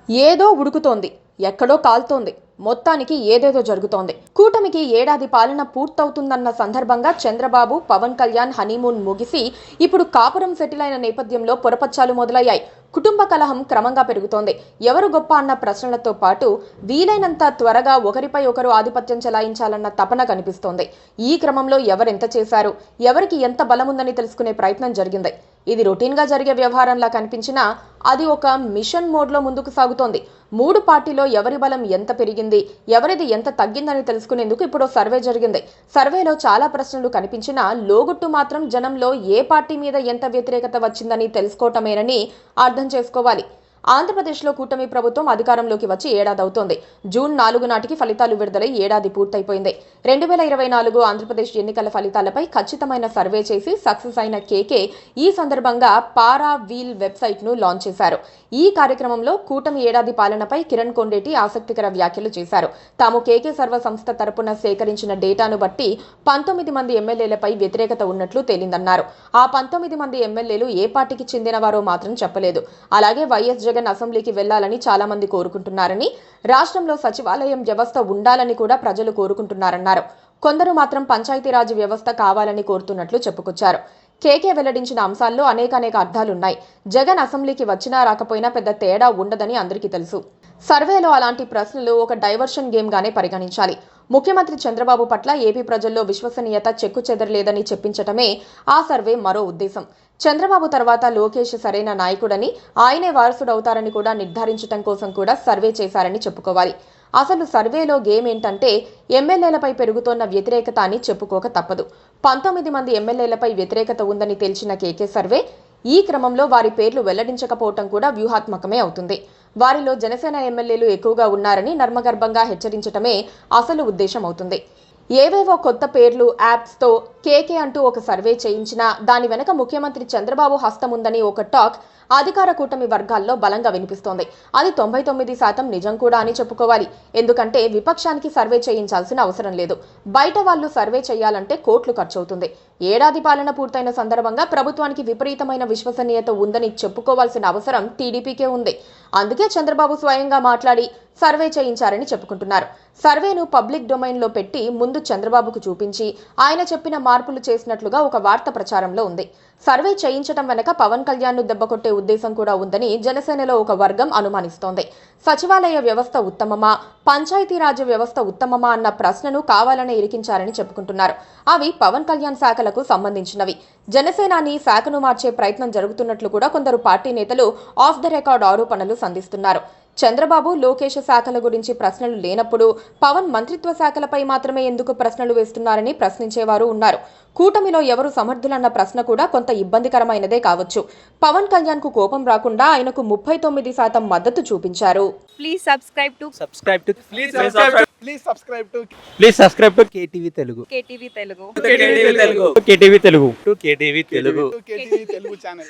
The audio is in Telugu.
ఏదో ఉడుకుతోంది, ఎక్కడో కాల్తోంది, మొత్తానికి ఏదేదో జరుగుతోంది. కూటమికి ఏడాది పాలన పూర్తవుతుందన్న సందర్భంగా చంద్రబాబు, పవన్ కళ్యాణ్ హనీమూన్ ముగిసి ఇప్పుడు కాపురం సెటిల్ అయిన నేపథ్యంలో పొరపచ్చాలు మొదలయ్యాయి. కుటుంబ కలహం క్రమంగా పెరుగుతోంది. ఎవరు గొప్ప అన్న ప్రశ్నలతో పాటు వీలైనంత త్వరగా ఒకరిపై ఒకరు ఆధిపత్యం చెలాయించాలన్న తపన కనిపిస్తోంది. ఈ క్రమంలో ఎవరెంత చేశారు, ఎవరికి ఎంత బలముందని తెలుసుకునే ప్రయత్నం జరిగింది. ఇది రొటీన్గా జరిగే వ్యవహారంలా కనిపించినా అది ఒక మిషన్ మోడ్లో ముందుకు సాగుతోంది. మూడు పార్టీలో ఎవరి బలం ఎంత పెరిగింది, ఎవరిది ఎంత తగ్గిందని తెలుసుకునేందుకు ఇప్పుడు సర్వే జరిగింది. సర్వేలో చాలా ప్రశ్నలు కనిపించినా లోగుట్టు మాత్రం జనంలో ఏ పార్టీ మీద ఎంత వ్యతిరేకత వచ్చిందని తెలుసుకోవటమేనని అర్థం చేసుకోవాలి. ఆంధ్రప్రదేశ్లో కూటమి ప్రభుత్వం అధికారంలోకి వచ్చి ఏడాది అవుతోంది. జూన్ 4 నాటికి ఫలితాలు విడుదలై ఏడాది పూర్తయిపోయింది. 2024 ఆంధ్రప్రదేశ్ ఎన్నికల ఫలితాలపై ఖచ్చితమైన సర్వే చేసి సక్సెస్ అయిన కేకే ఈ సందర్భంగా పారా వీల్ వెబ్సైట్ ను లాంచ్ చేశారు. ఈ కార్యక్రమంలో కూటమి ఏడాది పాలనపై కిరణ్ కొండేటి ఆసక్తికర వ్యాఖ్యలు చేశారు. తాము కేకే సర్వ సంస్థ తరపున సేకరించిన డేటాను బట్టి 19 మంది ఎమ్మెల్యేలపై వ్యతిరేకత ఉన్నట్లు తేలిందన్నారు. ఆ 19 మంది ఎమ్మెల్యేలు ఏ పార్టీకి చెందినవారో మాత్రం చెప్పలేదు. అలాగే వైఎస్ జగన్ అసెంబ్లీకి వెళ్లాలని చాలా మంది కోరుకుంటున్నారని, రాష్ట్రంలో సచివాలయం వ్యవస్థ ఉండాలని కూడా ప్రజలు కోరుకుంటున్నారన్నారు. కొందరు మాత్రం పంచాయతీరాజ్ వ్యవస్థ కావాలని కోరుతున్నట్లు చెప్పుకొచ్చారు. కేకే వెల్లడించిన అంశాల్లో అనేక అర్థాలున్నాయి. జగన్ అసెంబ్లీకి వచ్చినా రాకపోయినా పెద్ద తేడా ఉండదని అందరికీ తెలుసు. సర్వేలో అలాంటి ప్రశ్నలు ఒక డైవర్షన్ గేమ్ గానే పరిగణించాలి. ముఖ్యమంత్రి చంద్రబాబు పట్ల ఏపీ ప్రజల్లో విశ్వసనీయత చెక్కు చెదరలేదని చెప్పించటమే ఆ సర్వే మరో ఉద్దేశం. చంద్రబాబు తర్వాత లోకేష్ సరైన నాయకుడని, ఆయనే వారసుడవుతారని కూడా నిర్ధారించడం కోసం కూడా సర్వే చేశారని చెప్పుకోవాలి. అసలు సర్వేలో గేమ్ ఏంటంటే ఎమ్మెల్యేలపై పెరుగుతోన్న వ్యతిరేకత అని చెప్పుకోక తప్పదు. 19 మంది ఎమ్మెల్యేలపై వ్యతిరేకత ఉందని తేల్చిన కేకే సర్వే ఈ క్రమంలో వారి పేర్లు వెల్లడించకపోవటం కూడా వ్యూహాత్మకమే అవుతుంది. వారిలో జనసేన ఎమ్మెల్యేలు ఎక్కువగా ఉన్నారని నర్మగర్భంగా హెచ్చరించటమే అసలు ఉద్దేశం అవుతుంది. ఏవేవో కొత్త పేర్లు, యాప్స్తో కేకే అంటూ ఒక సర్వే చేయించినా దాని వెనక ముఖ్యమంత్రి చంద్రబాబు హస్తం ఉందని ఒక టాక్ అధికార కూటమి వర్గాల్లో బలంగా వినిపిస్తోంది. అది 99% నిజం కూడా అని చెప్పుకోవాలి. ఎందుకంటే విపక్షానికి సర్వే చేయించాల్సిన అవసరం లేదు. బయట వాళ్ళు సర్వే చేయాలంటే కోట్లు ఖర్చవుతుంది. ఏడాది పాలన పూర్తయిన సందర్భంగా ప్రభుత్వానికి విపరీతమైన విశ్వసనీయత ఉందని చెప్పుకోవాల్సిన అవసరం టీడీపీకే ఉంది. అందుకే చంద్రబాబు స్వయంగా మాట్లాడి సర్వే చేయించారని చెప్పుకుంటున్నారు. సర్వేను పబ్లిక్ డొమైన్లో పెట్టి ముందు చంద్రబాబుకు చూపించి ఆయన చెప్పిన మార్పులు చేసినట్లుగా ఒక వార్త ప్రచారంలో ఉంది. సర్వే చేయించడం వెనక పవన్ కళ్యాణ్ ను దెబ్బకొట్టే ఉద్దేశం కూడా ఉందని జనసేనలో ఒక వర్గం అనుమానిస్తోంది. సచివాలయ వ్యవస్థ ఉత్తమమా, పంచాయతీరాజ్ వ్యవస్థ ఉత్తమమా అన్న ప్రశ్నను కావాలనే ఇరికించారని చెప్పుకుంటున్నారు. అవి పవన్ కళ్యాణ్ శాఖలకు సంబంధించినవి. జనసేనాని శాఖను మార్చే ప్రయత్నం జరుగుతున్నట్లు కూడా కొందరు పార్టీ నేతలు ఆఫ్ ద రికార్డ్ ఆరోపణలు సంధిస్తున్నారు. చంద్రబాబు, లోకేష్ శాఖల గురించి ప్రశ్నలు లేనప్పుడు పవన్ మంత్రిత్వ శాఖలపై మాత్రమే ఎందుకు ప్రశ్నలు వేస్తున్నారని ప్రశ్నించేవారు ఉన్నారు. కూటమిలో ఎవరు సమర్థులన్న ప్రశ్న కూడా కొంత ఇబ్బందికరమైనదే కావచ్చు. పవన్ కళ్యాణ్ కు కోపం రాకుండా ఆయనకు 39% మద్దతు చూపించారు. Please subscribe to KTV Telugu. KTV Telugu. KTV Telugu channel.